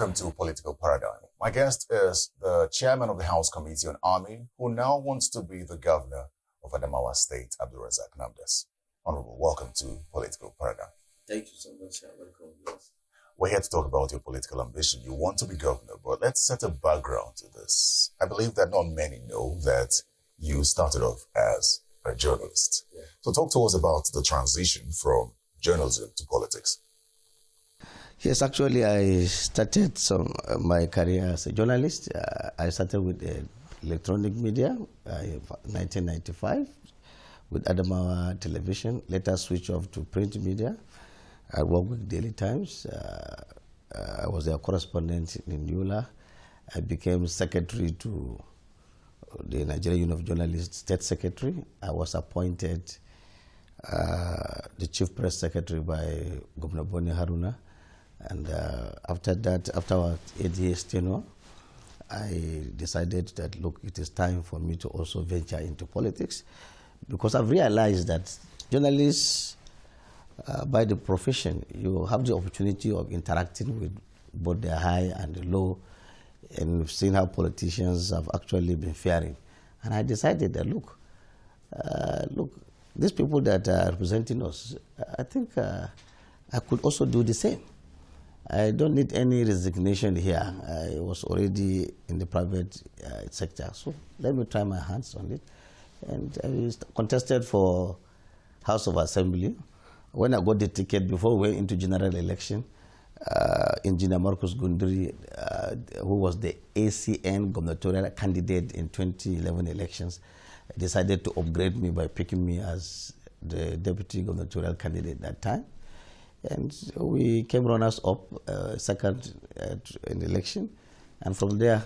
Welcome to Political Paradigm. My guest is the chairman of the House Committee on Army, who now wants to be the governor of Adamawa State, Abdulrazak Namdas. Honorable, welcome to Political Paradigm. Thank you so much. Welcome. Yes. We're here to talk about your political ambition. You want to be governor, but let's set a background to this. I believe that not many know that you started off as a journalist. Yeah. So talk to us about the transition from journalism to politics. Yes, actually, I started my career as a journalist. I started with electronic media in 1995 with Adamawa Television. Later switched off to print media. I worked with Daily Times. I was their correspondent in Yola. I became secretary to the Nigerian Union of Journalists, state secretary. I was appointed the chief press secretary by Governor Boni Haruna. And after that, after our 8 years tenure, I decided that, look, it is time for me to also venture into politics, because I've realized that journalists, by the profession, you have the opportunity of interacting with both the high and the low, and we've seen how politicians have actually been faring. And I decided that, look, these people that are representing us, I think I could also do the same. I don't need any resignation here. I was already in the private sector, so let me try my hands on it. And I contested for House of Assembly. When I got the ticket, before we went into general election, Engineer Marcus Gundri, who was the ACN gubernatorial candidate in 2011 elections, decided to upgrade me by picking me as the deputy gubernatorial candidate at that time. And we came runners up second in the election. And from there,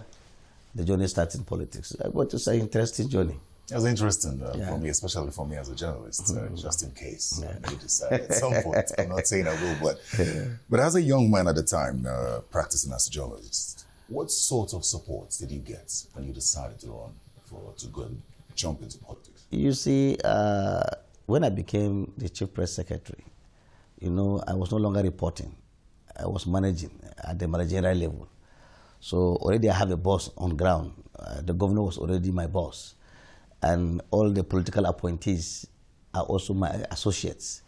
the journey started in politics. But it's an interesting journey. It was interesting for me, especially for me as a journalist, just in case I decide at some point. I'm not saying I will, but as a young man at the time practicing as a journalist, what sort of support did you get when you decided to go and jump into politics? You see, when I became the chief press secretary, I was no longer reporting. I was managing at the managerial level. So already I have a boss on ground. The governor was already my boss. And all the political appointees are also my associates.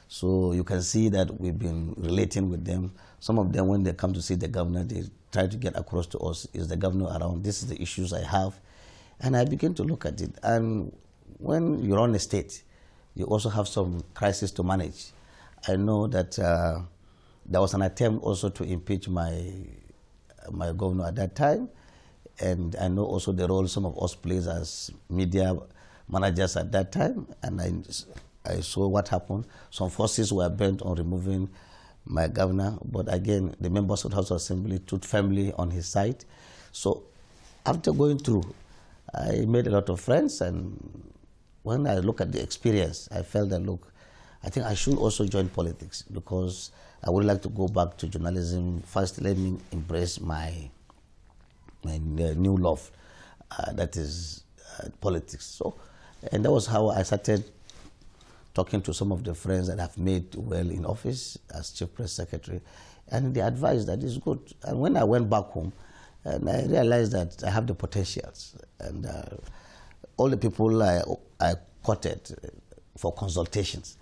So you can see that we've been relating with them. Some of them, when they come to see the governor, they try to get across to us, is the governor around? This is the issues I have. And I begin to look at it. And when you run a state, you also have some crisis to manage. I know that there was an attempt also to impeach my governor at that time, and I know also the role some of us played as media managers at that time, and I saw what happened. Some forces were bent on removing my governor, but again, the members of the House of Assembly stood firmly on his side. So after going through, I made a lot of friends, and when I look at the experience, I felt that, look, I think I should also join politics, because I would like to go back to journalism. First, let me embrace my new love, that is politics. So, and that was how I started talking to some of the friends that I've made well in office as chief press secretary, and they advised that it's good. And when I went back home, and I realized that I have the potentials, and all the people I quoted for consultations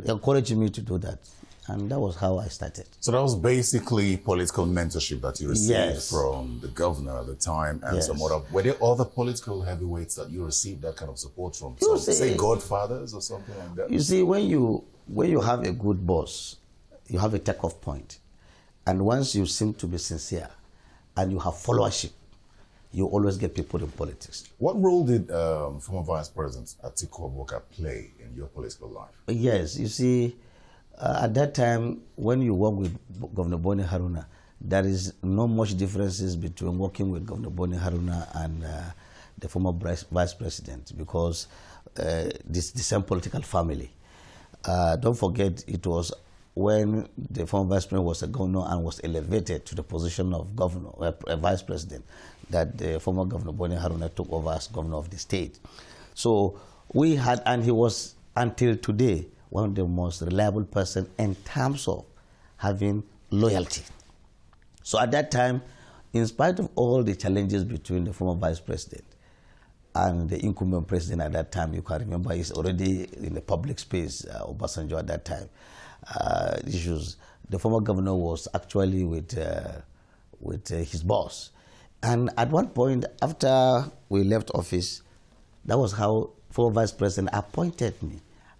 encouraged me to do that. And that was how I started. So that was basically political mentorship that you received Yes. from the governor at the time and Yes. some other. Were there other political heavyweights that you received that kind of support from? Some, say godfathers or something like that? You see, when you have a good boss, you have a takeoff point. And once you seem to be sincere and you have followership, you always get people in politics. What role did former Vice President Atiku play in your political life? Yes, you see, at that time, when you work with Governor Boni Haruna, there is no much differences between working with Governor Boni Haruna and the former Vice President, because this the same political family. Don't forget, it was when the former Vice President was a governor and was elevated to the position of governor, Vice President, that the former Governor Boni Haruna took over as governor of the state. So we had, and he was, until today, one of the most reliable person in terms of having loyalty. So at that time, in spite of all the challenges between the former vice president and the incumbent president at that time, you can remember he's already in the public space, Obasanjo at that time, issues. The former governor was actually with his boss. And at one point, after we left office, that was how former vice president appointed me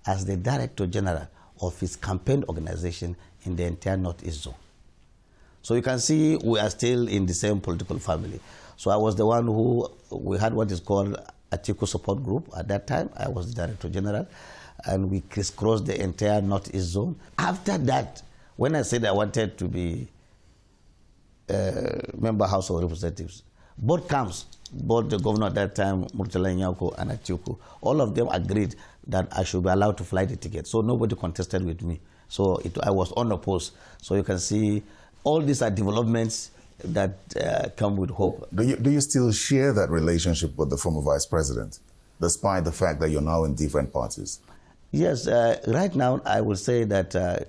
as the director general of his campaign organization in the entire Northeast zone. So you can see we are still in the same political family. So I was the one we had what is called Atiku support group at that time. I was the director general, and we crisscrossed the entire Northeast zone. After that, when I said I wanted to be member House of Representatives, both camps, both the governor at that time, Murtala Nyako and Atiku, all of them agreed that I should be allowed to fly the ticket. So nobody contested with me. So I was unopposed. So you can see all these are developments that come with hope. Do you still share that relationship with the former vice president, despite the fact that you're now in different parties? Yes, right now I will say that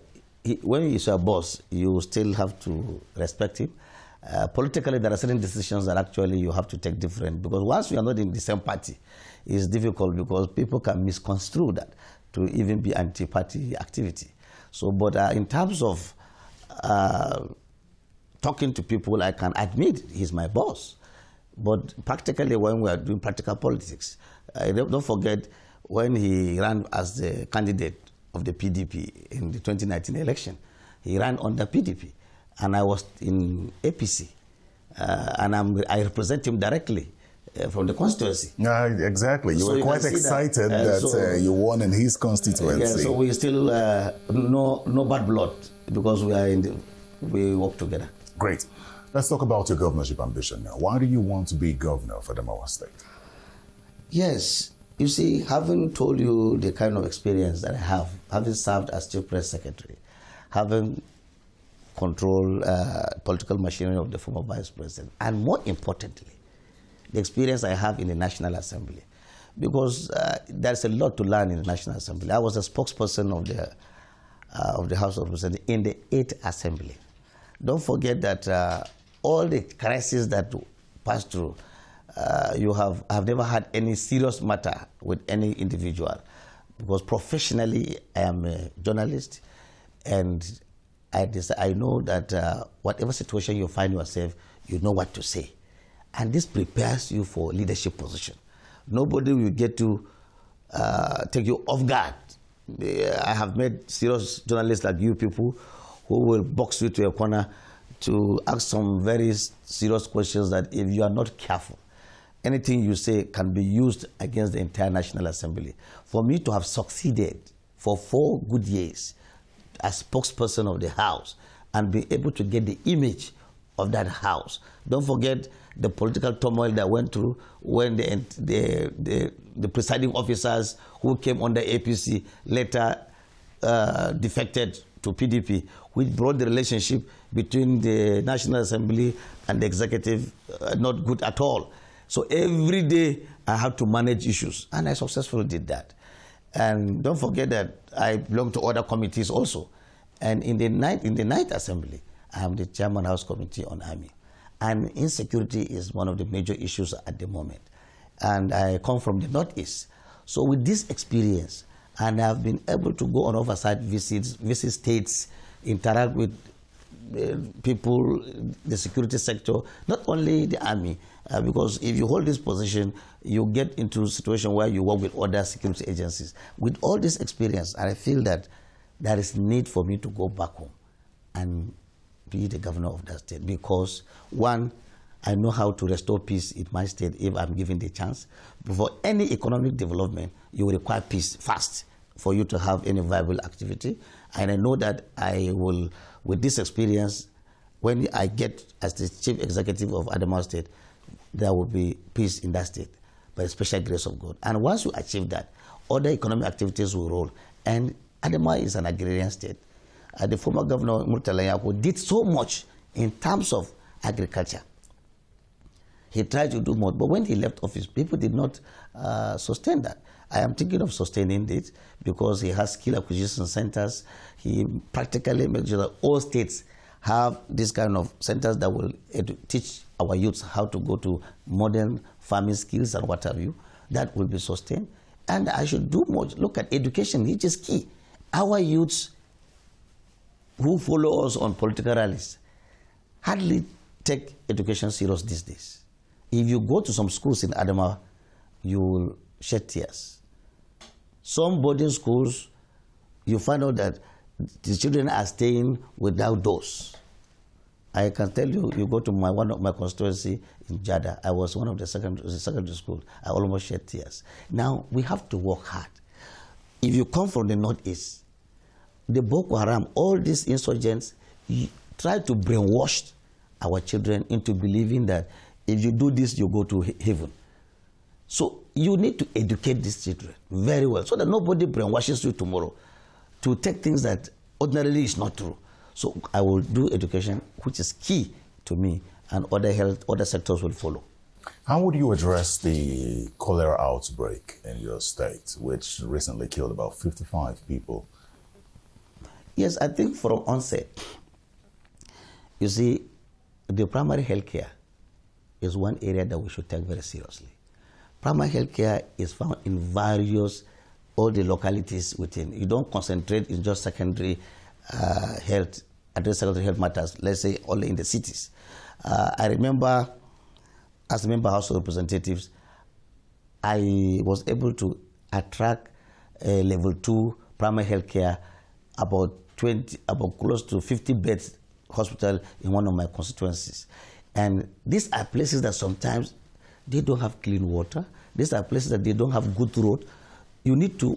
when he's your boss, you still have to respect him. Politically, there are certain decisions that actually you have to take different, because once you are not in the same party, it's difficult because people can misconstrue that to even be anti-party activity. So, but in terms of talking to people, I can admit he's my boss. But practically, when we are doing practical politics, don't forget when he ran as the candidate of the PDP in the 2019 election, he ran under PDP. And I was in APC, and I represent him directly from the constituency. Yeah, exactly. You were quite excited that you won in his constituency. Yeah, so we still no bad blood because we work together. Great. Let's talk about your governorship ambition now. Why do you want to be governor for the Adamawa State? Yes, you see, having told you the kind of experience that I have, having served as chief press secretary, having control political machinery of the former vice president, and more importantly, the experience I have in the National Assembly, because there's a lot to learn in the National Assembly. I was a spokesperson of the House of Representatives in the 8th Assembly. Don't forget that all the crises that pass through, I've never had any serious matter with any individual, because professionally I am a journalist, and I know that whatever situation you find yourself, you know what to say. And this prepares you for leadership position. Nobody will get to take you off guard. I have met serious journalists like you people who will box you to a corner to ask some very serious questions that if you are not careful, anything you say can be used against the entire National Assembly. For me to have succeeded for 4 good years as spokesperson of the House and be able to get the image of that House. Don't forget the political turmoil that went through when the presiding officers who came under APC later defected to PDP, which brought the relationship between the National Assembly and the executive not good at all. So every day I had to manage issues, and I successfully did that. And don't forget that I belong to other committees also. And in the ninth Assembly, I am the chairman House Committee on Army. And insecurity is one of the major issues at the moment. And I come from the Northeast. So with this experience, and I've been able to go on oversight visits, visit states, interact with people, the security sector, not only the Army, because if you hold this position, you get into a situation where you work with other security agencies. With all this experience, I feel that there is need for me to go back home and be the governor of that state, because one, I know how to restore peace in my state if I'm given the chance. Before any economic development, you will require peace fast for you to have any viable activity. And I know that I will, with this experience, when I get as the chief executive of Adamawa State, there will be peace in that state by the special grace of God. And once you achieve that, other economic activities will roll. And Adamawa is an agrarian state. The former governor, Murtala Nyako, did so much in terms of agriculture. He tried to do more, but when he left office, people did not sustain that. I am thinking of sustaining it because he has skill acquisition centers. He practically makes sure that all states have this kind of centers that will teach our youths how to go to modern farming skills and what have you, that will be sustained. And I should do more. Look at education, which is key. Our youths who follow us on political rallies hardly take education serious these days. If you go to some schools in Adamawa, you will shed tears. Some boarding schools, you find out that the children are staying without doors. I can tell you, you go to one of my constituency in Jada, I was one of the secondary school, I almost shed tears. Now, we have to work hard. If you come from the northeast, the Boko Haram, all these insurgents, try to brainwash our children into believing that if you do this, you go to heaven. So you need to educate these children very well so that nobody brainwashes you tomorrow to take things that ordinarily is not true. So I will do education, which is key to me, and other sectors will follow. How would you address the cholera outbreak in your state, which recently killed about 55 people? Yes, I think from onset, you see, the primary health care is one area that we should take very seriously. Primary health care is found in all the localities within. You don't concentrate in just secondary health, address secondary health matters, let's say only in the cities. I remember, as a member of House of Representatives, I was able to attract a level 2 primary health care, about close to 50 beds hospital in one of my constituencies. And these are places that sometimes they don't have clean water. These are places that they don't have good road. You need to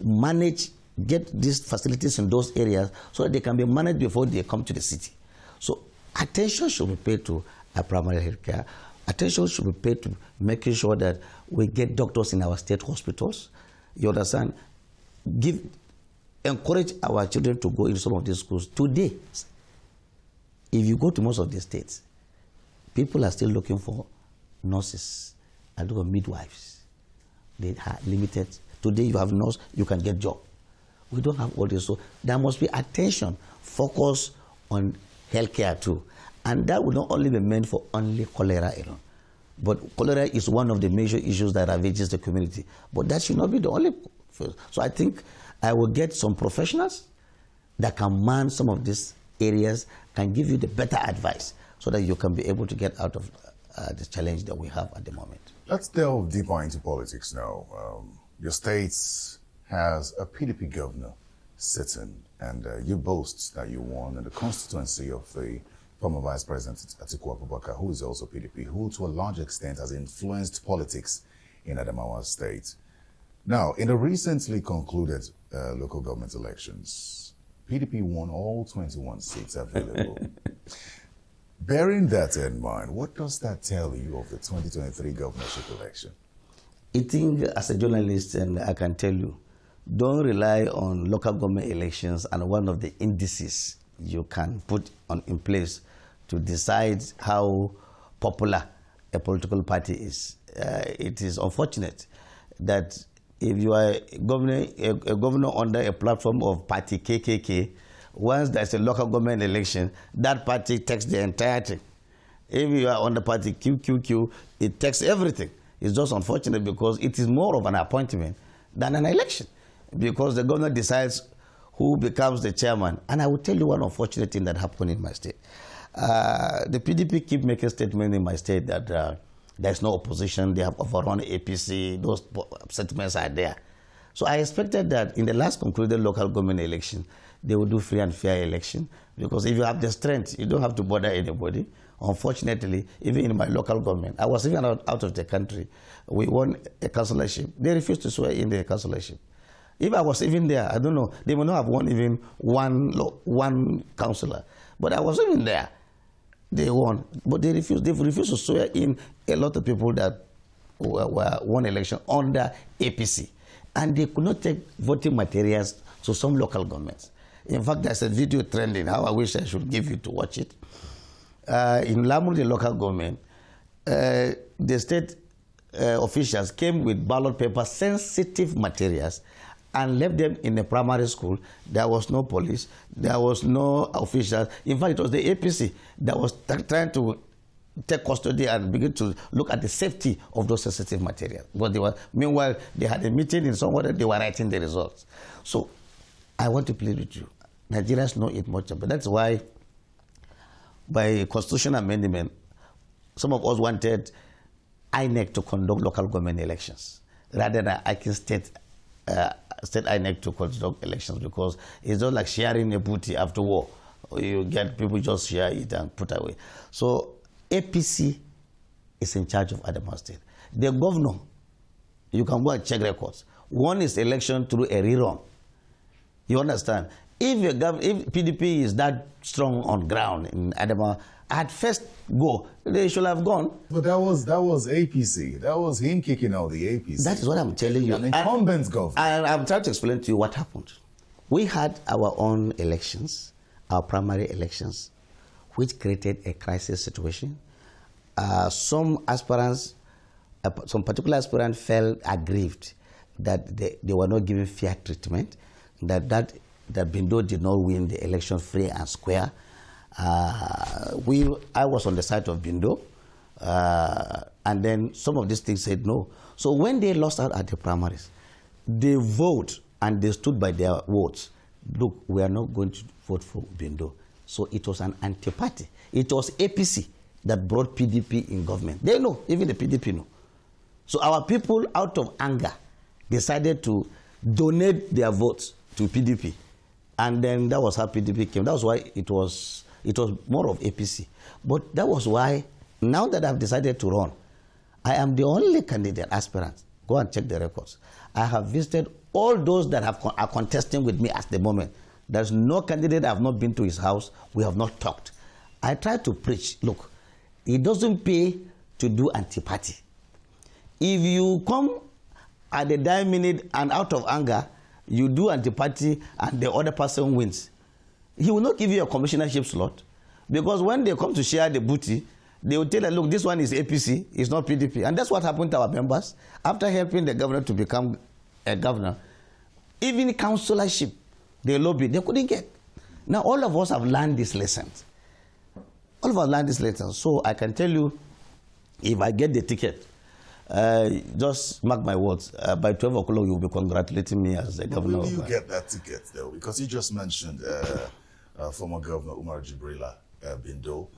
get these facilities in those areas so that they can be managed before they come to the city. So attention should be paid to our primary health care. Attention should be paid to making sure that we get doctors in our state hospitals. You understand? Encourage our children to go into some of these schools. Today, if you go to most of the states, people are still looking for nurses and midwives. They are limited. Today you have nurse, you can get job. We don't have all this. So there must be attention, focus on healthcare too. And that will not only be meant for only cholera alone. But cholera is one of the major issues that ravages the community. But that should not be the only. So I think I will get some professionals that can man some of these areas, can give you the better advice so that you can be able to get out of the challenge that we have at the moment. Let's delve deeper into politics now. Your state has a PDP governor sitting, and you boast that you won in the constituency of the former Vice President Atiku, who is also PDP, who to a large extent has influenced politics in Adamawa State. Now, in the recently concluded local government elections, PDP won all 21 seats available. Bearing that in mind, what does that tell you of the 2023 governorship election? I think as a journalist, and I can tell you, don't rely on local government elections and one of the indices you can put in place to decide how popular a political party is. It is unfortunate that if you are a governor under a platform of party KKK, once there's a local government election, that party takes the entire thing. If you are on the party QQQ, it takes everything. It's just unfortunate because it is more of an appointment than an election, because the governor decides who becomes the chairman. And I will tell you one unfortunate thing that happened in my state. The PDP keep making statements in my state that there's no opposition, they have overrun APC, those statements are there. So I expected that in the last concluded local government election, they will do free and fair election, because if you have the strength, you don't have to bother anybody. Unfortunately, even in my local government, I was even out of the country. We won a councillorship. They refused to swear in the councillorship. If I was even there, I don't know, they may not have won even one councillor. But I was even there. They won. But they refused. They've refused to swear in a lot of people that won election under APC. And they could not take voting materials to some local governments. In fact, there's a video trending, how I wish I should give you to watch it. In Lamu, the local government, the state officials came with ballot paper sensitive materials and left them in a primary school. There was no police. There was no officials. In fact, it was the APC that was trying to take custody and begin to look at the safety of those sensitive materials. But meanwhile, they had a meeting in somewhere, they were writing the results. So I want to plead with you. Nigerians know it much, but that's why by constitutional amendment, some of us wanted INEC to conduct local government elections rather than asking state INEC to conduct elections, because it's just like sharing a booty after war. You get people just share it and put away. So APC is in charge of Adamawa State. The governor, you can go and check records. One is election through a rerun. You understand? If PDP is that strong on ground in Adamawa, at first go, they should have gone. But that was APC. That was him kicking out the APC. That is what I'm telling you. An incumbent government. And I'm trying to explain to you what happened. We had our own elections, our primary elections, which created a crisis situation. Some aspirants, some particular aspirants felt aggrieved that they were not given fair treatment, that Bindo did not win the election free and square. I was on the side of Bindo, and then some of these things said no. So when they lost out at the primaries, they vote and they stood by their votes. Look, we are not going to vote for Bindo. So it was an anti-party. It was APC that brought PDP in government. They know, even the PDP know. So our people, out of anger, decided to donate their votes to PDP. And then that was how PDP came. That was why it was more of APC. But that was why, now that I've decided to run, I am the only candidate aspirant. Go and check the records. I have visited all those that are contesting with me at the moment. There's no candidate I have not been to his house. We have not talked. I try to preach, look, it doesn't pay to do anti-party. If you come at the dying minute and out of anger, you do anti-party and the other person wins, he will not give you a commissionership slot, because when they come to share the booty, they will tell you, look, this one is APC, it's not PDP. And that's what happened to our members. After helping the governor to become a governor, even councillorship, they lobbied, they couldn't get. Now all of us have learned these lessons. All of us learned these lessons. So I can tell you, if I get the ticket, just mark my words, by 12 o'clock you'll be congratulating me as the governor. When do you get that ticket though? Because you just mentioned former Governor Umar Jibrila Bindo,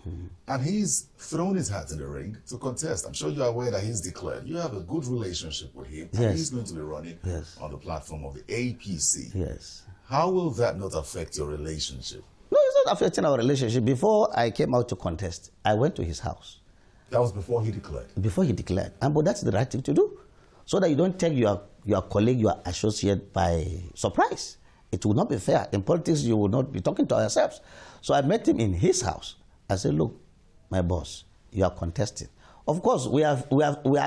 and he's thrown his hat in the ring to contest. I'm sure you're aware that he's declared. You have a good relationship with him, and he's going to be running on the platform of the APC. Yes. How will that not affect your relationship? No, it's not affecting our relationship. Before I came out to contest, I went to his house. That was before he declared? Before he declared. But that's the right thing to do, so that you don't take your colleague, your associate by surprise. It will not be fair. In politics, you will not be talking to ourselves. So I met him in his house. I said, look, my boss, you are contesting. Of course, we are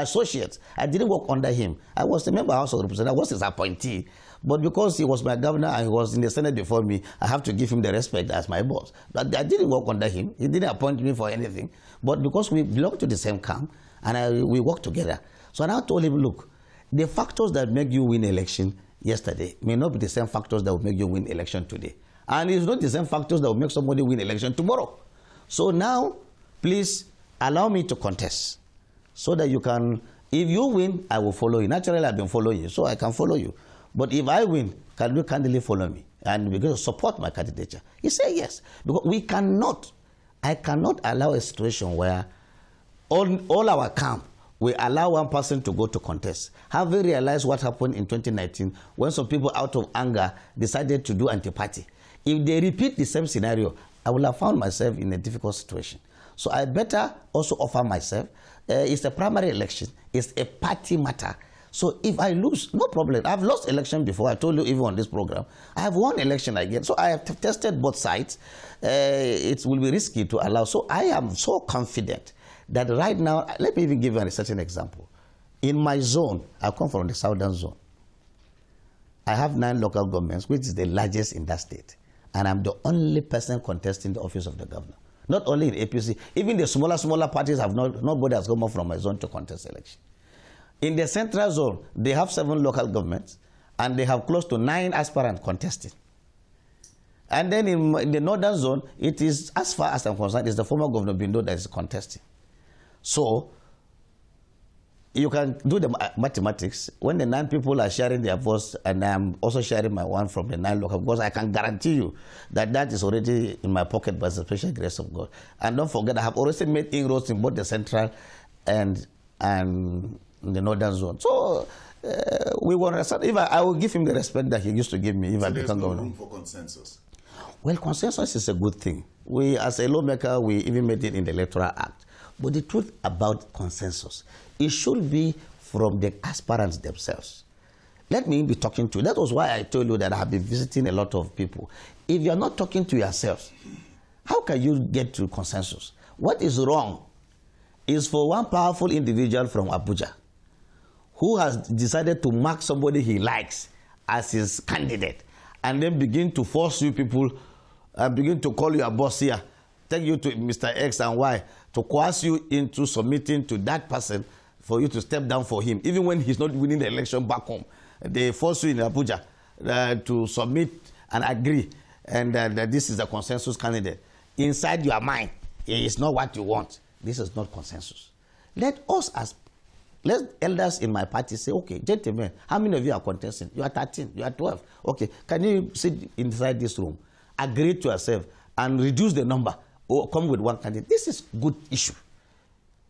associates. I didn't work under him. I was a member of the House of Representatives. I was his appointee. But because he was my governor and he was in the Senate before me, I have to give him the respect as my boss. But I didn't work under him. He didn't appoint me for anything. But because we belong to the same camp and we work together. So I now told him, look, the factors that make you win election yesterday may not be the same factors that will make you win election today. And it's not the same factors that will make somebody win election tomorrow. So now, please allow me to contest so that you can, if you win, I will follow you. Naturally, I've been following you, so I can follow you. But if I win, can you kindly follow me? And we're going to support my candidature. He said yes. Because I cannot allow a situation where all our camp, we allow one person to go to contest. Having realized what happened in 2019, when some people out of anger decided to do anti-party. If they repeat the same scenario, I will have found myself in a difficult situation. So I better also offer myself. It's a primary election. It's a party matter. So if I lose, no problem. I've lost election before. I told you even on this program. I have won election again. So I have tested both sides. It will be risky to allow. So I am so confident that right now, let me even give you a certain example. In my zone, I come from the southern zone. I have 9 local governments, which is the largest in that state. And I'm the only person contesting the office of the governor. Not only in APC, even the smaller parties have nobody has come up from my zone to contest election. In the central zone, they have 7 local governments, and they have close to 9 aspirants contesting. And then in the northern zone, it is, as far as I'm concerned, it's the former Governor Bindo that is contesting. So you can do the mathematics. When the 9 people are sharing their votes, and I'm also sharing my one from the 9 local, because I can guarantee you that that is already in my pocket by the special grace of God. And don't forget, I have already made inroads in both the central and the northern zone. So we will understand. If I will give him the respect that he used to give me if I become governor. Room for consensus? Well, consensus is a good thing. We, as a lawmaker, we even made it in the Electoral Act. But the truth about consensus, it should be from the aspirants themselves. Let me be talking to you. That was why I told you that I have been visiting a lot of people. If you are not talking to yourselves, how can you get to consensus? What is wrong is for one powerful individual from Abuja who has decided to mark somebody he likes as his candidate and then begin to force you people and begin to call you a boss here, take you to Mr. X and Y, to coerce you into submitting to that person for you to step down for him, even when he's not winning the election back home. They force you in Abuja to submit and agree, and that this is a consensus candidate. Inside your mind, it is not what you want. This is not consensus. Let elders in my party say, okay, gentlemen, how many of you are contesting? You are 13, you are 12. Okay, can you sit inside this room, agree to yourself, and reduce the number, or come with one candidate? This is good issue.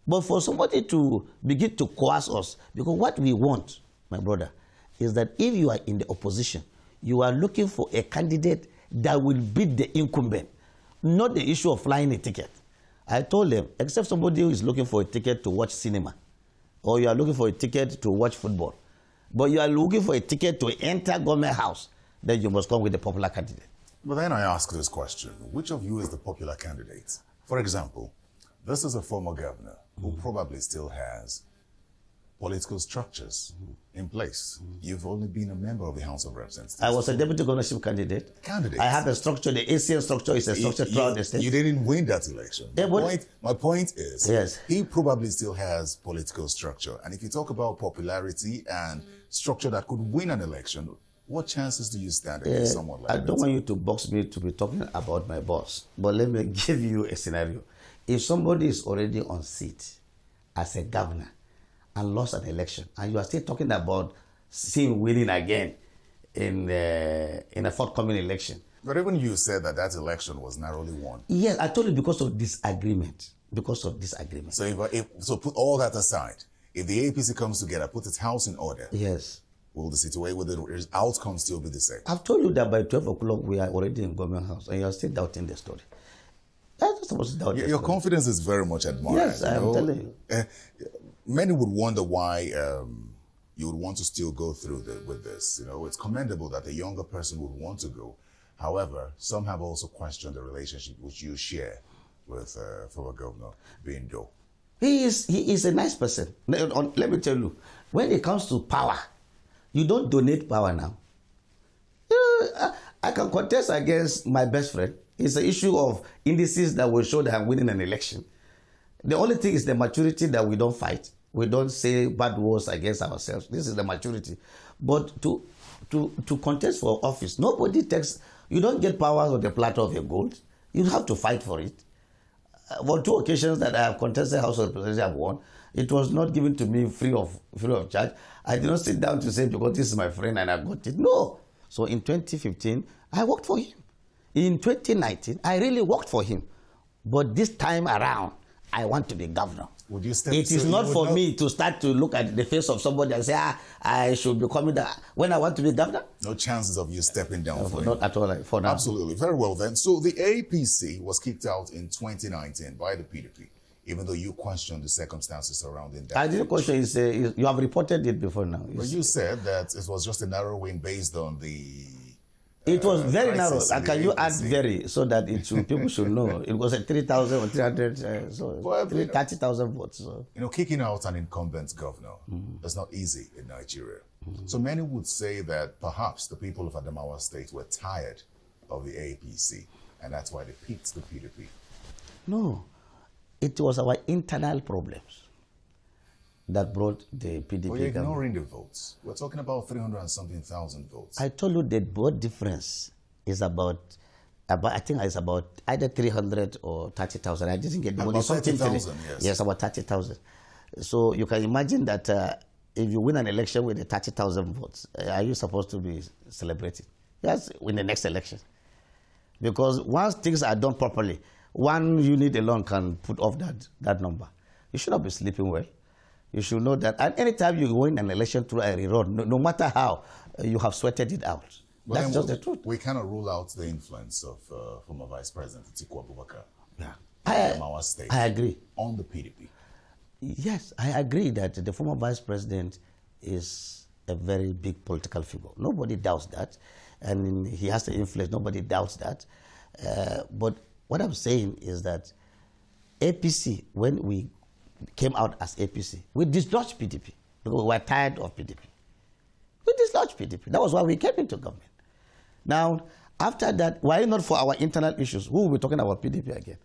But for somebody to begin to coerce us, because what we want, my brother, is that if you are in the opposition, you are looking for a candidate that will beat the incumbent, not the issue of flying a ticket. I told them, except somebody who is looking for a ticket to watch cinema, or you are looking for a ticket to watch football, but you are looking for a ticket to enter government house, then you must come with a popular candidate. But then I ask this question, which of you is the popular candidate? For example, this is a former governor who probably still has political structures in place. You've only been a member of the House of Representatives. I was a deputy governorship candidate. I have a structure. The ACN structure is a structure throughout the state. You didn't win that election. My point is, yes, he probably still has political structure. And if you talk about popularity and structure that could win an election, what chances do you stand against someone like that? I don't want you to box me to be talking about my boss, but let me give you a scenario. If somebody is already on seat as a governor and lost an election, and you are still talking about him winning again in a forthcoming election. But even you said that that election was narrowly won. Yes, I told you because of disagreement. Because of disagreement. So put all that aside. If the APC comes together, put its house in order. Yes. Will the situation, will the outcome still be the same? I've told you that by 12 o'clock we are already in government house, and you are still doubting the story. I'm not supposed to doubt the story. Your confidence is very much admired. Yes, I'm telling you. Many would wonder why you would want to still go through with this. It's commendable that a younger person would want to go. However, some have also questioned the relationship which you share with former Governor Bindo. He is a nice person. Let me tell you, when it comes to power, you don't donate power now. I can contest against my best friend. It's an issue of indices that will show that I'm winning an election. The only thing is the maturity that we don't fight. We don't say bad words against ourselves. This is the maturity. But to contest for office, nobody takes, you don't get power on the platter of your gold. You have to fight for it. For 2 occasions that I have contested House of Representatives, I have won. It was not given to me free of charge. I did not sit down to say, because this is my friend and I got it. No. So in 2015, I worked for him. In 2019, I really worked for him. But this time around, I want to be governor. Would you step? It is not for me to start to look at the face of somebody and say, I should be coming down when I want to be governor. No chances of you stepping down for not him. at all, for now. Absolutely. Very well then. So the APC was kicked out in 2019 by the PDP, even though you questioned the circumstances surrounding that. I didn't question it. You have reported it before now. But you said that it was just a narrow win based on the... It was very narrow. Can you add very so that people should know? It was a 3,000 or 300, 30,000 votes. So. Kicking out an incumbent governor is not easy in Nigeria. So many would say that perhaps the people of Adamawa State were tired of the APC, and that's why they picked the PDP. No, it was our internal problems. that brought the PDP. But you're ignoring the votes. We're talking about 300 and something thousand votes. I told you the vote difference is about I think it's about either 300 or 30,000. I didn't get the money. About 30,000, yes. Yes, about 30,000. So you can imagine that if you win an election with the 30,000 votes, are you supposed to be celebrating? Yes, in the next election. Because once things are done properly, one unit alone can put off that number. You should not be sleeping well. You should know that. And anytime you win an election through a rerun, no matter how, you have sweated it out. But that's just the truth. We cannot rule out the influence of former Vice President Atiku Abubakar. Yeah. From our state. I agree. On the PDP. Yes, I agree that the former Vice President is a very big political figure. Nobody doubts that. And he has the influence. Nobody doubts that. But what I'm saying is that APC, when we came out as APC, we dislodged PDP because we were tired of PDP. We dislodged PDP. That was why we came into government. Now, after that, why not for our internal issues? Who will be talking about PDP again?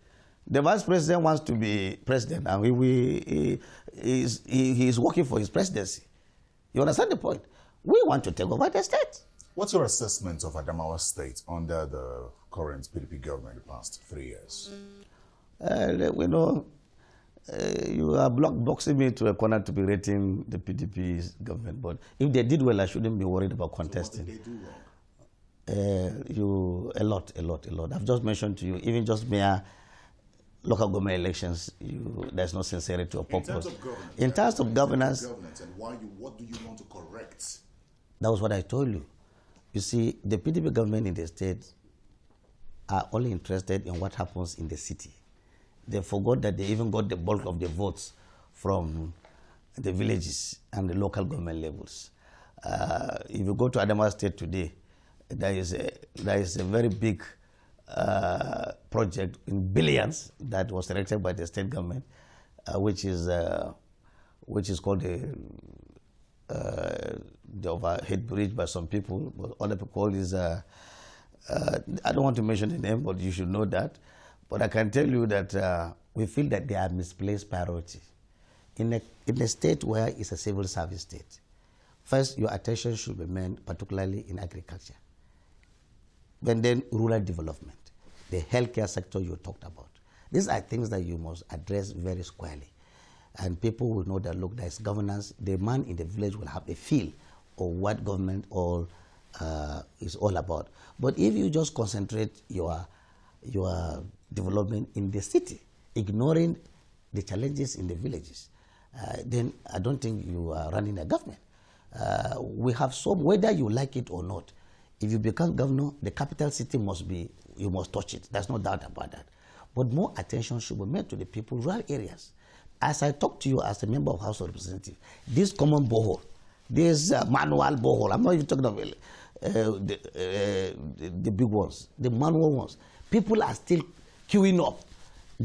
The Vice President wants to be president, and he is working for his presidency. You understand the point? We want to take over the state. What's your assessment of Adamawa State under the current PDP government the past 3 years? You are boxing me to a corner to be rating the PDP's government, but if they did well, I shouldn't be worried about contesting. So what did they do wrong? A lot. I've just mentioned to you, even just mere local government elections, there's no sincerity or purpose. In terms of governance. And what do you want to correct? That was what I told you. You see, the PDP government in the state are only interested in what happens in the city. They forgot that they even got the bulk of the votes from the villages and the local government levels. If you go to Adamawa State today, there is a very big project in billions that was directed by the state government, which is called the overhead bridge by some people, but other people call it I don't want to mention the name, but you should know that. But I can tell you that we feel that they are misplaced priority. In a state where it's a civil service state, first your attention should be meant particularly in agriculture. And then rural development, the healthcare sector you talked about. These are things that you must address very squarely. And people will know that, look, there's governance. The man in the village will have a feel of what government is all about. But if you just concentrate your development in the city, ignoring the challenges in the villages, then I don't think you are running a government. We have some, whether you like it or not, if you become governor, the capital city you must touch it. There's no doubt about that. But more attention should be made to the people, rural areas. As I talk to you as a member of House of Representatives, this common borehole, this manual borehole, I'm not even talking about the big ones, the manual ones. People are still queuing up,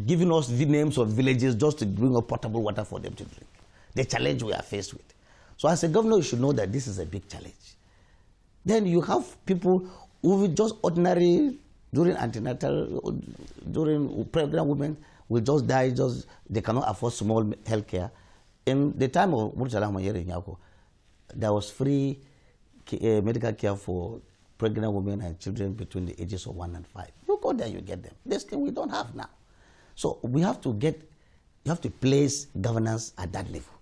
giving us the names of villages just to bring up potable water for them to drink. The challenge we are faced with. So as a governor, you should know that this is a big challenge. Then you have people who just ordinary, during antenatal, during pregnant women, will just die, they cannot afford small health care. In the time of Murtala Mayere Nyako, there was free medical care for pregnant women and children between the ages of 1 and 5. You go there, you get them. This thing we don't have now. So you have to place governance at that level.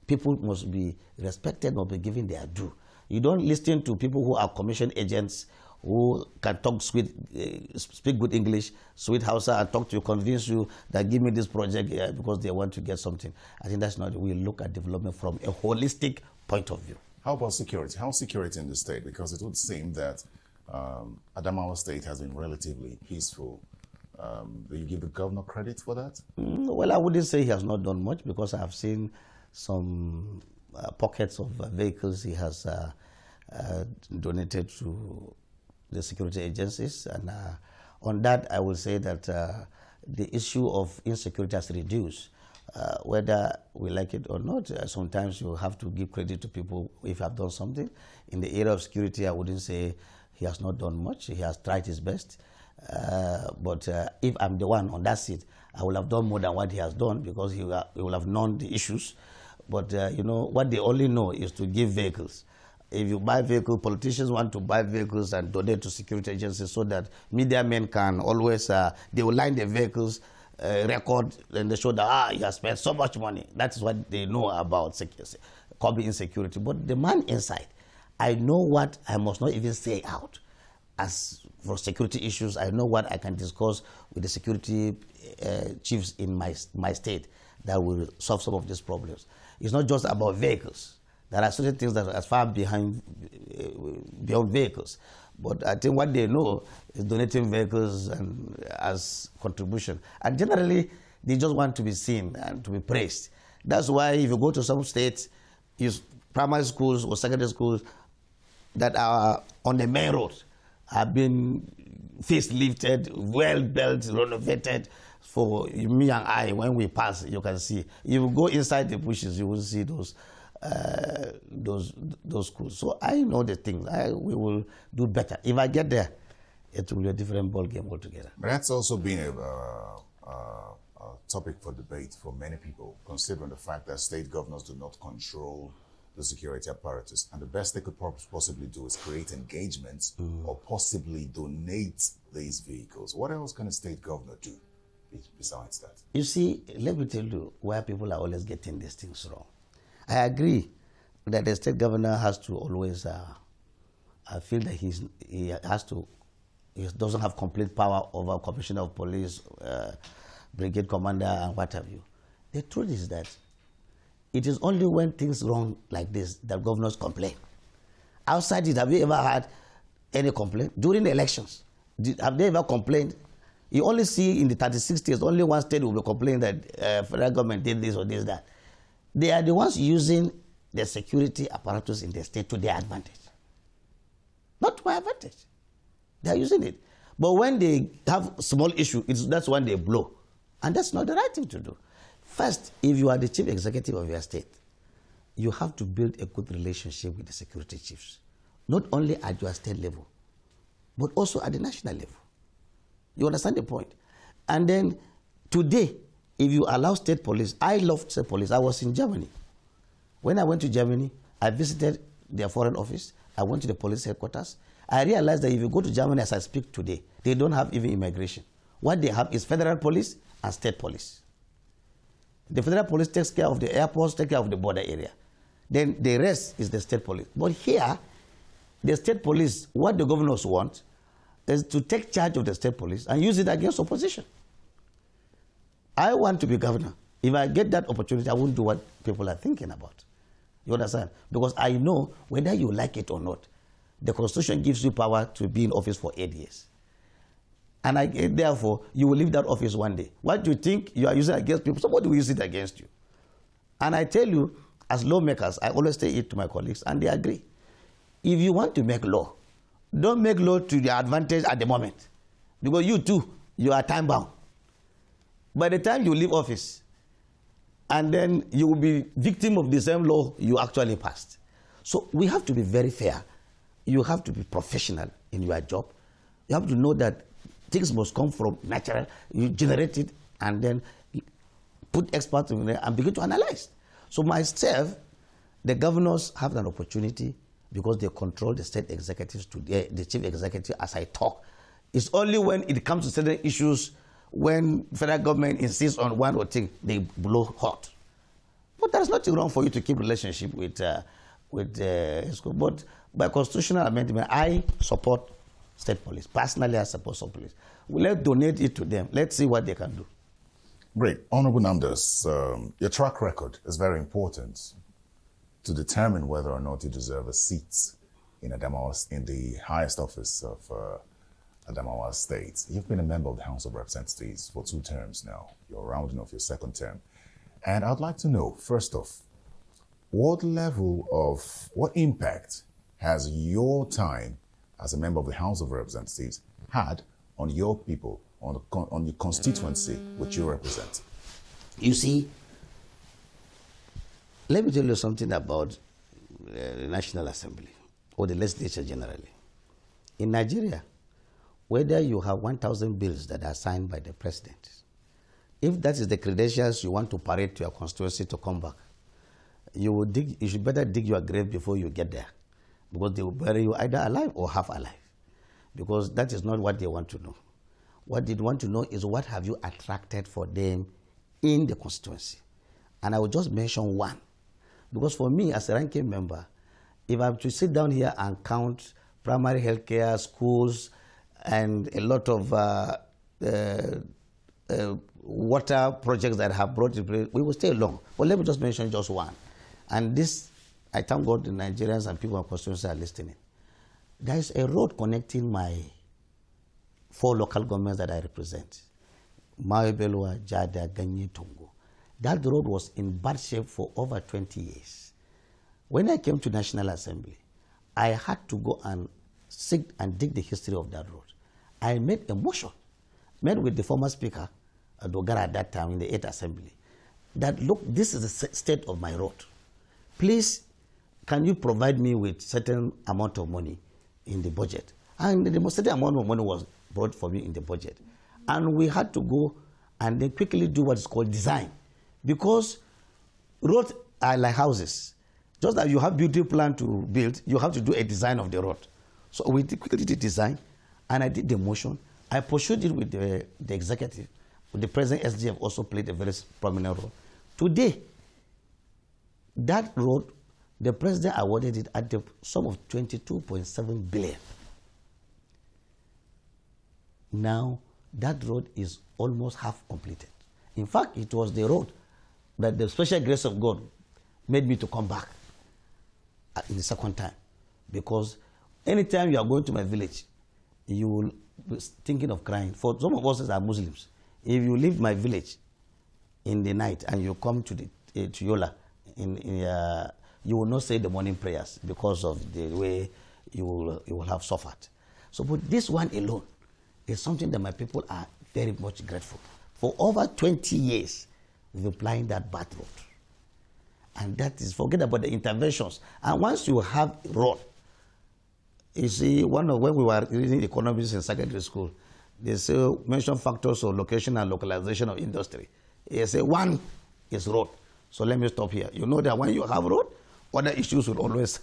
People must be respected, must be given their due. You don't listen to people who are commission agents who can talk speak good English, sweet Hausa, and talk to you, convince you that give me this project because they want to get something. I think that's not, we look at development from a holistic point of view. How about security? How's security in the state? Because it would seem that Adamawa State has been relatively peaceful. Do you give the governor credit for that? Well, I wouldn't say he has not done much because I have seen some pockets of vehicles he has donated to the security agencies. And on that, I will say that the issue of insecurity has reduced. Whether we like it or not, sometimes you have to give credit to people if you have done something. In the area of security, I wouldn't say he has not done much. He has tried his best. But if I'm the one on that seat, I will have done more than what he has done because he will have known the issues. But, you know, what they only know is to give vehicles. If you buy vehicles, politicians want to buy vehicles and donate to security agencies so that media men can always, they will line the vehicles, record, and they show that, you have spent so much money. That is what they know about security, combating insecurity. But the man inside, I know what I must not even say out. As for security issues, I know what I can discuss with the security chiefs in my state that will solve some of these problems. It's not just about vehicles. There are certain things that are as far beyond vehicles. But I think what they know is donating vehicles and as contribution. And generally, they just want to be seen and to be praised. That's why if you go to some states, primary schools or secondary schools that are on the main road have been facelifted, well-built, renovated. For me and I, when we pass, you can see. If you go inside the bushes, you will see those schools. So I know the things. We will do better. If I get there, it will be a different ball game altogether. But that's also been a topic for debate for many people, considering the fact that state governors do not control the security apparatus. And the best they could possibly do is create engagements or possibly donate these vehicles. What else can a state governor do besides that? You see, let me tell you why people are always getting these things wrong. I agree that the state governor has to always feel that he doesn't have complete power over commissioner of police, brigade commander, and what have you. The truth is that it is only when things wrong like this that governors complain. Outside it, have you ever had any complaint? During the elections, have they ever complained? You only see in the 36 states, only one state will be complaining that federal government did this or this, that. They are the ones using the security apparatus in the state to their advantage. Not to my advantage. They are using it. But when they have small issue, that's when they blow. And that's not the right thing to do. First, if you are the chief executive of your state, you have to build a good relationship with the security chiefs. Not only at your state level, but also at the national level. You understand the point? And then today, if you allow state police, I love state police. I was in Germany. When I went to Germany, I visited their foreign office. I went to the police headquarters. I realized that if you go to Germany as I speak today, they don't have even immigration. What they have is federal police and state police. The federal police takes care of the airports, takes care of the border area. Then the rest is the state police. But here, the state police, what the governors want is to take charge of the state police and use it against opposition. I want to be governor. If I get that opportunity, I won't do what people are thinking about. You understand? Because I know whether you like it or not, the Constitution gives you power to be in office for 8 years. And therefore, you will leave that office one day. What do you think you are using against people? Somebody will use it against you. And I tell you, as lawmakers, I always say it to my colleagues, and they agree. If you want to make law, don't make law to your advantage at the moment. Because you too, you are time bound. By the time you leave office, and then you will be victim of the same law you actually passed. So we have to be very fair. You have to be professional in your job. You have to know that things must come from natural. You generate it and then put experts in there and begin to analyze. So myself, the governors have an opportunity because they control the state executives, the chief executive as I talk. It's only when it comes to certain issues when federal government insists on one or thing, they blow hot. But there's nothing wrong for you to keep relationship with school. But by constitutional amendment, I support state police. Personally, I support state police. Let's donate it to them. Let's see what they can do. Great. Honorable Namdas, your track record is very important to determine whether or not you deserve a seat in Adamawa, in the highest office of Adamawa State. You've been a member of the House of Representatives for 2 terms now. You're rounding off your 2nd term. And I'd like to know, first off, what impact has your time as a member of the House of Representatives had on your people, on your constituency which you represent? You see, let me tell you something about the National Assembly or the legislature generally. In Nigeria, whether you have 1,000 bills that are signed by the president, if that is the credentials you want to parade to your constituency to come back, you should better dig your grave before you get there, because they will bury you either alive or half alive, because that is not what they want to know. What they want to know is what have you attracted for them in the constituency. And I will just mention one, because for me as a ranking member, if I have to sit down here and count primary health care, schools, and a lot of water projects that have brought in place, we will stay long. But let me just mention just one. And this, I thank God the Nigerians and people in constituency are listening. There is a road connecting my 4 local governments that I represent. Maebelwa, Jada, Ganye, Tongo. That road was in bad shape for over 20 years. When I came to National Assembly, I had to go and seek and dig the history of that road. I made a motion, met with the former speaker, Dogara at that time in the 8th Assembly, that look, this is the state of my road. Please, can you provide me with certain amount of money in the budget? And the certain amount of money was brought for me in the budget. And we had to go and then quickly do what is called design. Because roads are like houses. Just like you have beauty plan to build, you have to do a design of the road. So we quickly did design, and I did the motion. I pursued it with the executive. The present SGF also played a very prominent role. Today, that road, the president awarded it at the sum of 22.7 billion. Now, that road is almost half completed. In fact, it was the road that the special grace of God made me to come back in the second time. Because anytime you are going to my village, you will be thinking of crying. For some of us that are Muslims, if you leave my village in the night and you come to to Yola, you will not say the morning prayers because of the way you will have suffered. So, but this one alone is something that my people are very much grateful. For over 20 years, we've been applying that bad road. And that is, forget about the interventions. And once you have road, you see, when we were reading economics in secondary school, they say mention factors of location and localization of industry. They say one is road. So let me stop here. You know that when you have road, other issues will always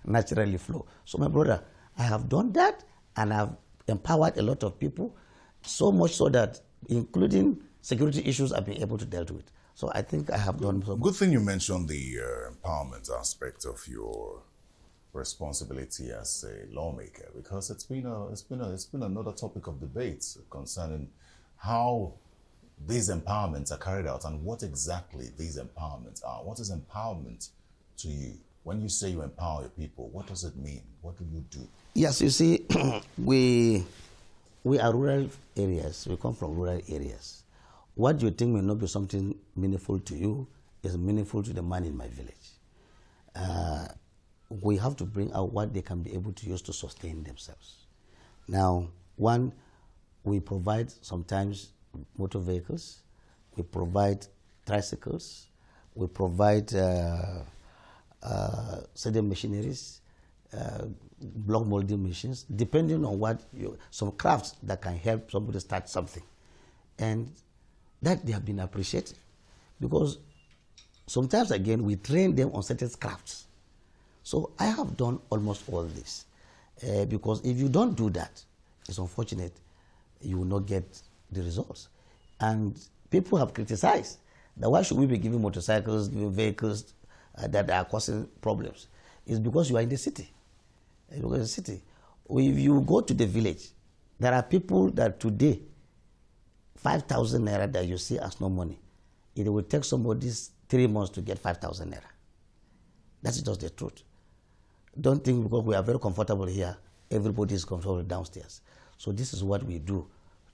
naturally flow. So my brother, I have done that, and I've empowered a lot of people, so much so that including security issues I've been able to deal with. So I think I have done so much. Good thing you mentioned the empowerment aspect of your responsibility as a lawmaker, because it's been another topic of debate concerning how these empowerments are carried out and what exactly these empowerments are. What is empowerment to you? When you say you empower your people, what does it mean? What do you do? Yes, you see, we are rural areas. We come from rural areas. What you think may not be something meaningful to you is meaningful to the man in my village. We have to bring out what they can be able to use to sustain themselves. Now, one, we provide sometimes motor vehicles, we provide tricycles, we provide certain machineries, block molding machines, depending on what some crafts that can help somebody start something. And that they have been appreciated, because sometimes again we train them on certain crafts. So I have done almost all this, because if you don't do that, it's unfortunate you will not get the results. And people have criticized that why should we be giving motorcycles, giving vehicles that are causing problems? It's because you are in the city. If you go to the village, there are people that today, 5,000 naira that you see as no money, it will take somebody 3 months to get 5,000 naira. That's just the truth. Don't think because we are very comfortable here, everybody is comfortable downstairs. So this is what we do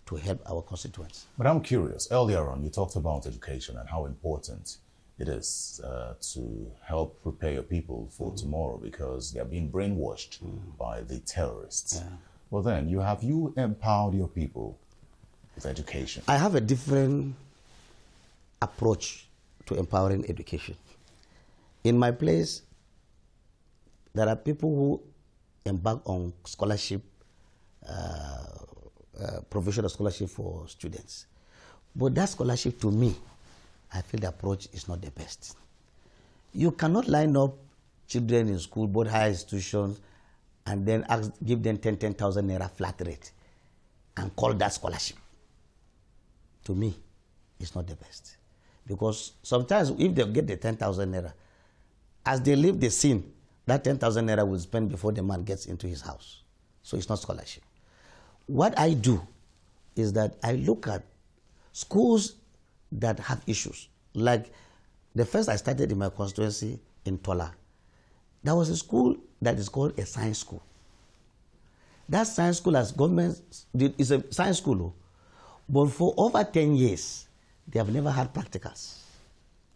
to help our constituents. But I'm curious, earlier on you talked about education and how important it is to help prepare your people for tomorrow, because they are being brainwashed by the terrorists. Yeah. Well then, have you empowered your people with education? I have a different approach to empowering education. In my place, there are people who embark on scholarship, provision of scholarship for students. But that scholarship, to me, I feel the approach is not the best. You cannot line up children in school, both higher institutions, and then give them 10,000 naira flat rate and call that scholarship. To me, it's not the best. Because sometimes if they get the 10,000 naira, as they leave the scene, that 10,000 naira will spend before the man gets into his house. So it's not scholarship. What I do is that I look at schools that have issues. Like the first I started in my constituency in Tola, there was a school that is called a science school. That science school as government is a science school, but for over 10 years, they have never had practicals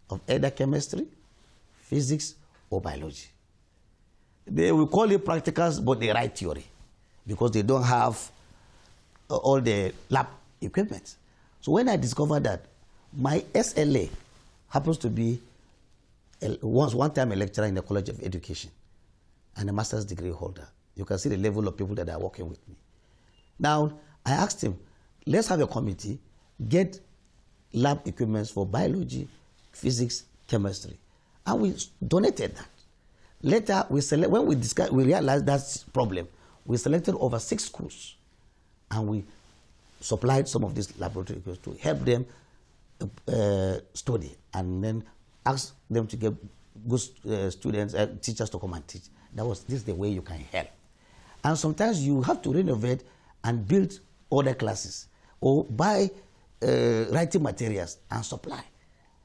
of either chemistry, physics, or biology. They will call it practicals, but they write theory because they don't have all the lab equipment. So when I discovered that, my SLA happens to be one time a lecturer in the College of Education and a master's degree holder. You can see the level of people that are working with me. Now, I asked him, let's have a committee, get lab equipment for biology, physics, chemistry. And we donated that. Later, when we realized that problem, we selected over 6 schools and we supplied some of these laboratory equipment to help them study and then ask them to get good students, teachers to come and teach. This is the way you can help. And sometimes you have to renovate and build other classes or buy writing materials and supply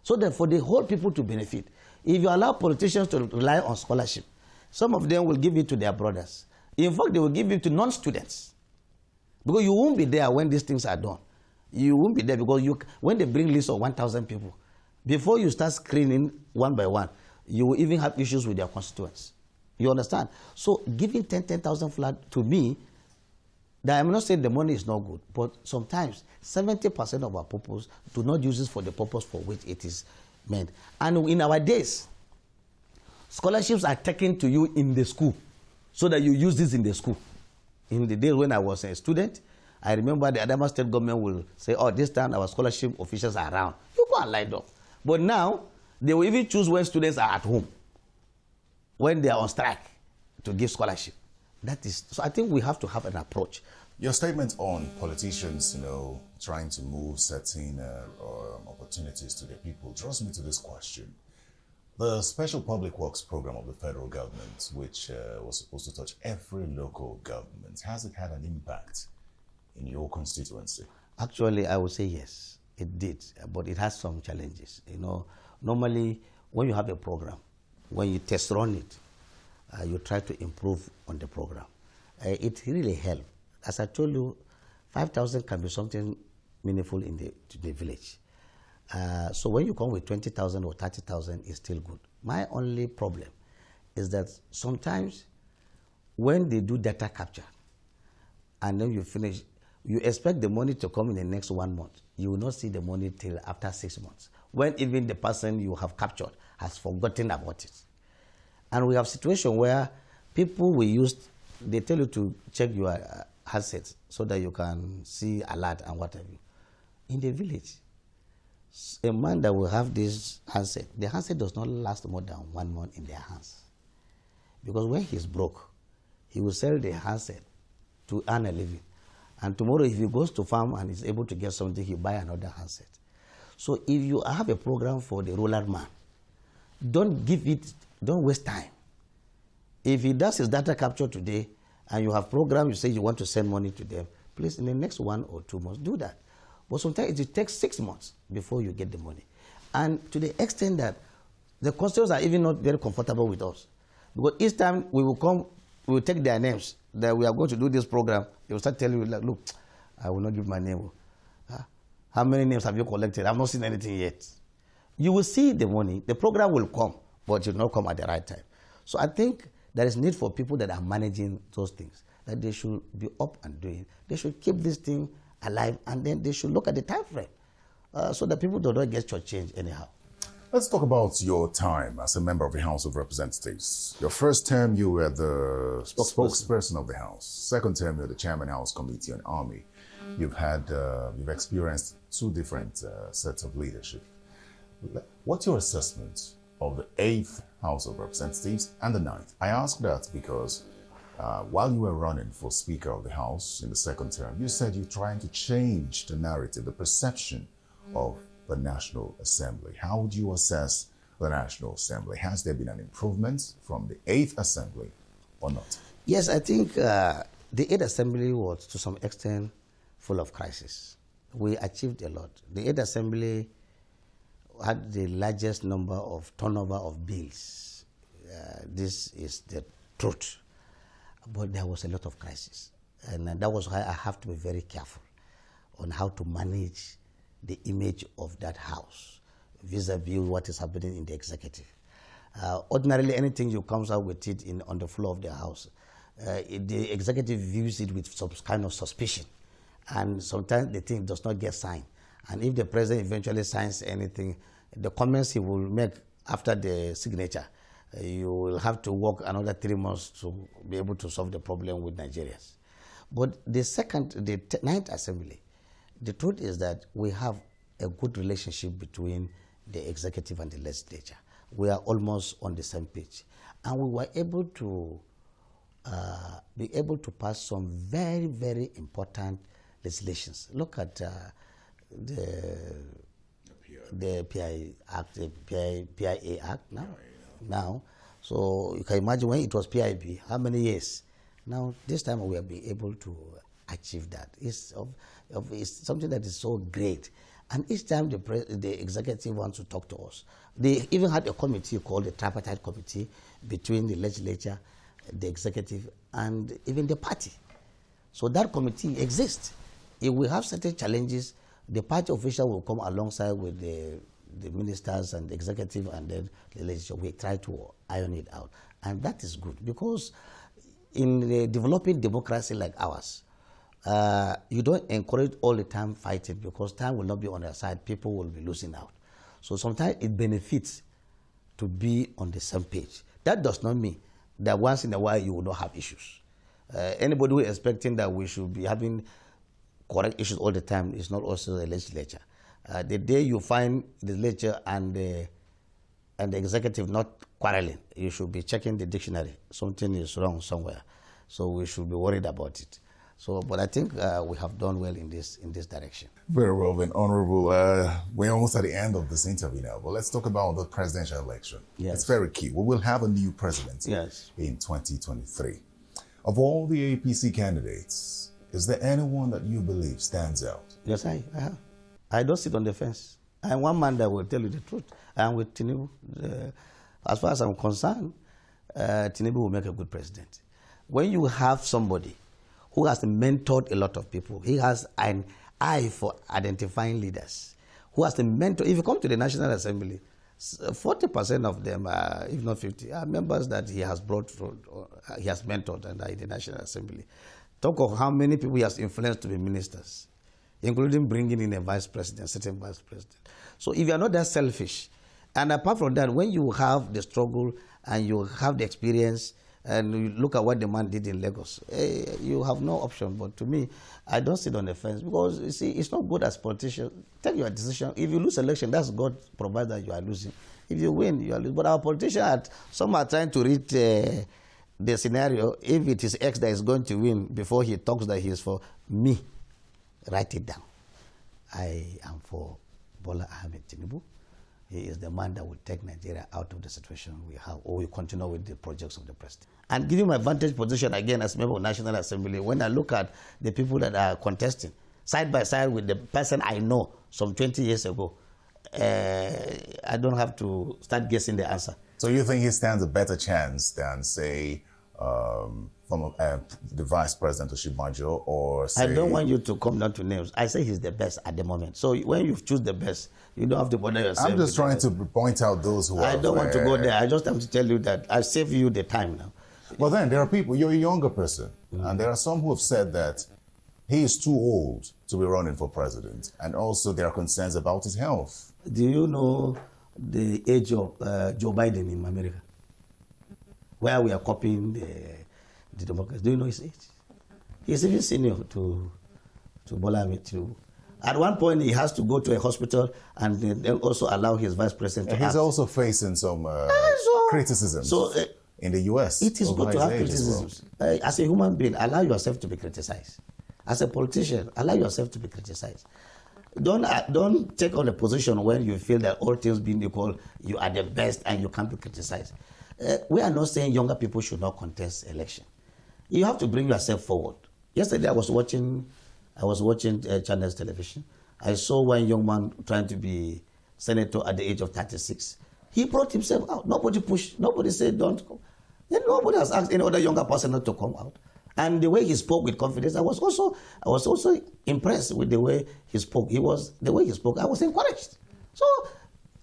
so that for the whole people to benefit. If you allow politicians to rely on scholarship, some of them will give it to their brothers. In fact, they will give it to non-students because you won't be there when these things are done. You won't be there because when they bring lists of 1,000 people, before you start screening one by one, you will even have issues with their constituents. You understand? So giving 10,000 flat to me, I'm not saying the money is not good, but sometimes 70% of our pupils do not use it for the purpose for which it is meant. And in our days, scholarships are taken to you in the school so that you use this in the school. In the days when I was a student, I remember the Adama state government will say, oh, this time our scholarship officials are around. You go and line up. But now, they will even choose when students are at home, when they are on strike, to give scholarship. So I think we have to have an approach. Your statement on politicians, trying to move certain opportunities to the people draws me to this question. The Special Public Works Program of the federal government, which was supposed to touch every local government, has it had an impact in your constituency? Actually, I would say yes, it did, but it has some challenges. Normally, when you have a program, when you test run it, you try to improve on the program. It really helped. As I told you, 5,000 can be something meaningful to the village. So when you come with 20,000 or 30,000, it's still good. My only problem is that sometimes when they do data capture and then you finish, you expect the money to come in the next 1 month. You will not see the money till after 6 months, when even the person you have captured has forgotten about it. And we have situations where people they tell you to check your handsets so that you can see alert and whatever. In the village, a man that will have this handset, the handset does not last more than 1 month in their hands. Because when he's broke, he will sell the handset to earn a living. And tomorrow, if he goes to farm and is able to get something, he'll buy another handset. So if you have a program for the rural man, don't waste time. If he does his data capture today, and you have program, you say you want to send money to them, please, in the next 1 or 2 months, do that. But sometimes it takes 6 months before you get the money. And to the extent that the constituents are even not very comfortable with us. Because each time we will take their names, that we are going to do this program, they will start telling you, like, look, I will not give my name. How many names have you collected? I've not seen anything yet. You will see the money. The program will come, but it will not come at the right time. So I think there is need for people that are managing those things, that they should be up and doing. They should keep this thing alive, and then they should look at the time frame so that people do not get shortchanged anyhow. Let's talk about your time as a member of the House of Representatives. Your first term, you were the spokesperson of the House. Second term, you were the chairman House Committee on Army. You've experienced 2 different sets of leadership. What's your assessment of the 8th House of Representatives and the 9th. I ask that because while you were running for Speaker of the House in the second term, you said you're trying to change the narrative, the perception of the National Assembly. How would you assess the National Assembly? Has there been an improvement from the 8th Assembly or not? Yes, I think the 8th Assembly was to some extent full of crisis. We achieved a lot. The 8th Assembly had the largest number of turnover of bills. This is the truth. But there was a lot of crisis. And that was why I have to be very careful on how to manage the image of that house vis-a-vis what is happening in the executive. Ordinarily, anything you comes out with it on the floor of the house, the executive views it with some kind of suspicion. And sometimes the thing does not get signed. And if the president eventually signs anything, the comments he will make after the signature, you will have to work another 3 months to be able to solve the problem with Nigerians. But the 9th Assembly, the truth is that we have a good relationship between the executive and the legislature. We are almost on the same page. And we were able to pass some very, very important legislations. Look at the PIA Act, the PIA Act now. So you can imagine when it was PIB, how many years? Now, this time we have been able to achieve that. It's something that is so great. And each time the executive wants to talk to us, they even had a committee called the tripartite committee between the legislature, the executive, and even the party. So that committee exists. If we have certain challenges, the party official will come alongside with the ministers and the executive and then the legislature. We try to iron it out. And that is good because in a developing democracy like ours, you don't encourage all the time fighting because time will not be on their side. People will be losing out. So sometimes it benefits to be on the same page. That does not mean that once in a while you will not have issues. Anybody who is expecting that we should be having correct issues all the time is not also the legislature. The day you find the legislature and the executive not quarreling, you should be checking the dictionary. Something is wrong somewhere. So we should be worried about it. So, but I think we have done well in this direction. Very well then, Honorable. We're almost at the end of this interview now, but let's talk about the presidential election. Yes. It's very key. We will have a new president in 2023. Of all the APC candidates, is there anyone that you believe stands out? Yes, I have. I don't sit on the fence. I am one man that will tell you the truth. I am with Tinubu. As far as I'm concerned, Tinubu will make a good president. When you have somebody who has mentored a lot of people, he has an eye for identifying leaders, who has the mentor. If you come to the National Assembly, 40% of them, if not 50, are members that he has brought through, he has mentored in the National Assembly. Talk of how many people he has influenced to be ministers, including bringing in a vice president, certain vice president. So if you are not that selfish, and apart from that, when you have the struggle and you have the experience, and you look at what the man did in Lagos, you have no option. But to me, I don't sit on the fence because, you see, it's not good as politicians. Take your decision. If you lose election, that's God provides that you are losing. If you win, you are losing. But our politicians, some are trying to read the scenario. If it is X that is going to win before he talks that he is for me, write it down. I am for Bola Ahmed Tinubu. He is the man that will take Nigeria out of the situation we have, or we continue with the projects of the president. And giving my vantage position again as member of National Assembly, when I look at the people that are contesting, side by side with the person I know some 20 years ago, I don't have to start guessing the answer. So you think he stands a better chance than, say, from the Vice President Oshibanjo or say... I don't want you to come down to names. I say he's the best at the moment. So when you choose the best, you don't have to bother yourself. I'm just trying to point out those who are... I don't want to go there. I just have to tell you that I save you the time now. Well, then, there are people, you're a younger person, and there are some who have said that he is too old to be running for president, and also there are concerns about his health. Do you know the age of Joe Biden in America? Where we are copying the Democrats. Do you know his age? He's even senior to Bola Ahmed Tinubu. At one point, he has to go to a hospital and then also allow his vice president to He's act. also facing some criticism in the U.S. It is good to have criticisms. Well. As a human being, allow yourself to be criticized. As a politician, allow yourself to be criticized. Don't take on a position where you feel that all things being equal, you are the best and you can't be criticized. We are not saying younger people should not contest election. You have to bring yourself forward. Yesterday, I was watching Channels Television. I saw one young man trying to be senator at the age of 36. He brought himself out. Nobody pushed. Nobody said don't come. And nobody has asked any other younger person not to come out. And the way he spoke with confidence, I was also impressed with the way he spoke. The way he spoke, I was encouraged. So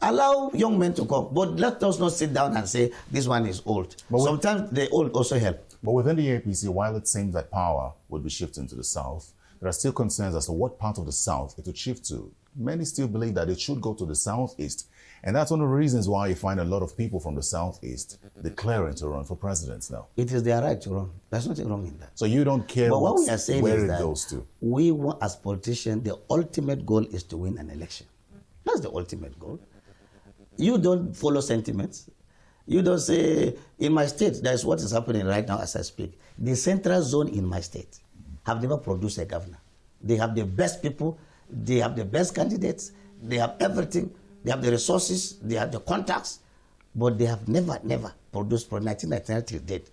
allow young men to come, but let us not sit down and say this one is old. Sometimes the old also help. But within the APC, while it seems that power would be shifting to the South, there are still concerns as to what part of the South it would shift to. Many still believe that it should go to the Southeast. And that's one of the reasons why you find a lot of people from the Southeast declaring to run for president now. It is their right to run. There's nothing wrong in that. So you don't care but what we are saying where is it that goes to? We want, as politicians, the ultimate goal is to win an election. That's the ultimate goal. You don't follow sentiments. You don't say, in my state, that's what is happening right now as I speak. The central zone in my state have never produced a governor. They have the best people, they have the best candidates, they have everything, they have the resources, they have the contacts, but they have never produced from 1999 till date.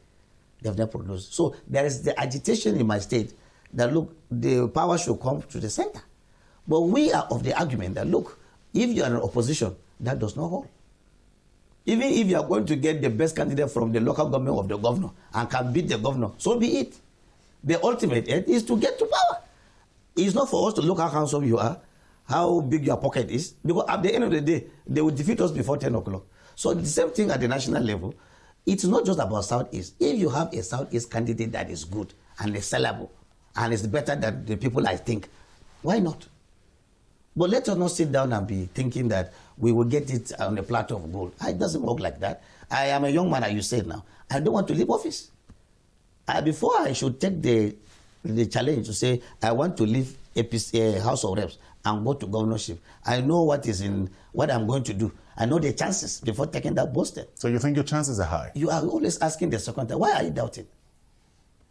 They have never produced. So there is the agitation in my state that, look, the power should come to the center. But we are of the argument that, look, if you are in opposition, that does not hold. Even if you are going to get the best candidate from the local government of the governor and can beat the governor, so be it. The ultimate end is to get to power. It's not for us to look how handsome you are, how big your pocket is, because at the end of the day, they will defeat us before 10 o'clock. So the same thing at the national level. It's not just about Southeast. If you have a Southeast candidate that is good and is sellable and is better than the people I think, why not? But let us not sit down and be thinking that we will get it on a platter of gold. It doesn't work like that. I am a young man, as you said now. I don't want to leave office. Before I should take the challenge to say, I want to leave House of Reps and go to governorship, I know what I'm going to do. I know the chances before taking that step. So you think your chances are high? You are always asking the second time, why are you doubting?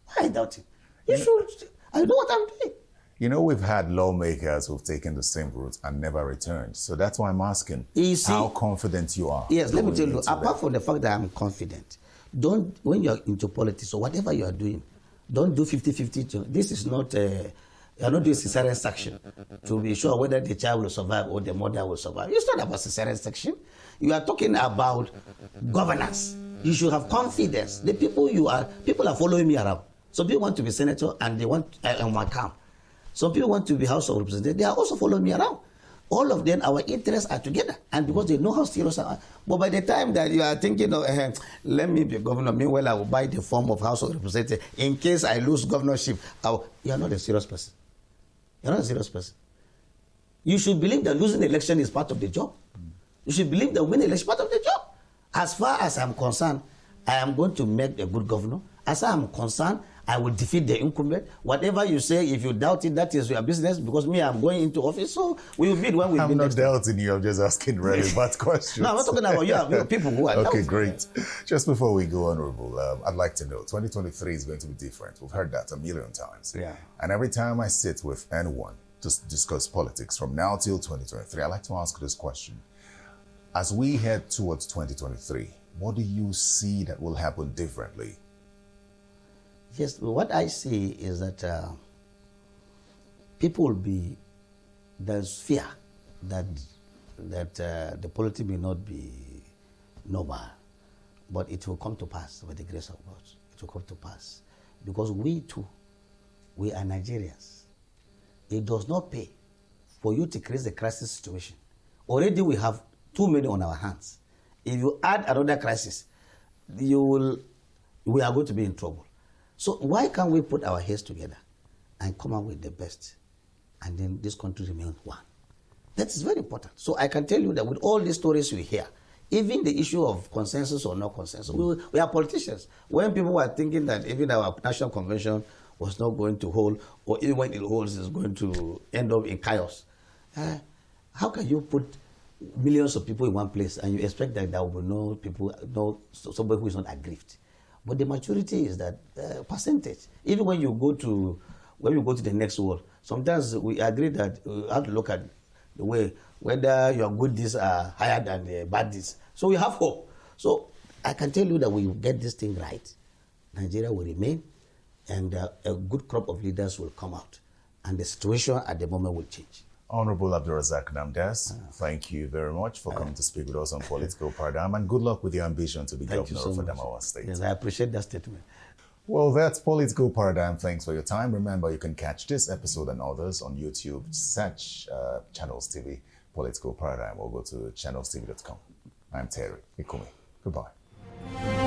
Why are you doubting? You should. I know what I'm doing. You know, we've had lawmakers who've taken the same route and never returned. So that's why I'm asking how confident you are. Yes, let me tell you, apart from the fact that I'm confident, when you're into politics or whatever you are doing, don't do 50-50. This is not, you're not doing cesarean section to be sure whether the child will survive or the mother will survive. It's not about cesarean section. You are talking about governance. You should have confidence. The people are following me around. Some people want to be senator and they want my camp. Some people want to be House of Representatives. They are also following me around. All of them, our interests are together. And because they know how serious I am. But by the time that you are thinking of, let me be governor, meanwhile I will buy the form of House of Representatives in case I lose governorship. You are not a serious person. You're not a serious person. You should believe that losing the election is part of the job. You should believe that winning the election is part of the job. As far as I'm concerned, I am going to make a good governor. As I am concerned, I will defeat the incumbent. Whatever you say, if you doubt it, that is your business, because me, I'm going into office, so we will meet when we meet. I'm not doubting you, I'm just asking relevant questions. No, I'm not talking about you, people who are Okay, doubting. great. Just before we go, Honorable, I'd like to know, 2023 is going to be different. We've heard that a million times. Yeah. And every time I sit with anyone to discuss politics from now till 2023, I like to ask this question. As we head towards 2023, what do you see that will happen differently? Yes, what I see is that people will be, there's fear that the politics may not be normal, but it will come to pass by the grace of God. It will come to pass. Because we too, we are Nigerians. It does not pay for you to create a crisis situation. Already we have too many on our hands. If you add another crisis, we are going to be in trouble. So why can't we put our heads together and come up with the best, and then this country remains one? That is very important. So I can tell you that with all these stories we hear, even the issue of consensus or no consensus, we are politicians. When people were thinking that even our national convention was not going to hold, or even when it holds, is going to end up in chaos. How can you put millions of people in one place and you expect that there will be no people, somebody who is not aggrieved? But the maturity is that percentage. Even when you go to the next world, sometimes we agree that we have to look at the way whether your good deeds are higher than the bad deeds. So we have hope. So I can tell you that we get this thing right, Nigeria will remain, and a good crop of leaders will come out, and the situation at the moment will change. Honorable Abdulrazak Namdas, thank you very much for coming to speak with us on Political Paradigm, and good luck with your ambition to be governor of Adamawa State. Yes, I appreciate that statement. Well, that's Political Paradigm. Thanks for your time. Remember, you can catch this episode and others on YouTube. Search Channels TV Political Paradigm, or go to channelstv.com. I'm Terry Ikumi. Goodbye.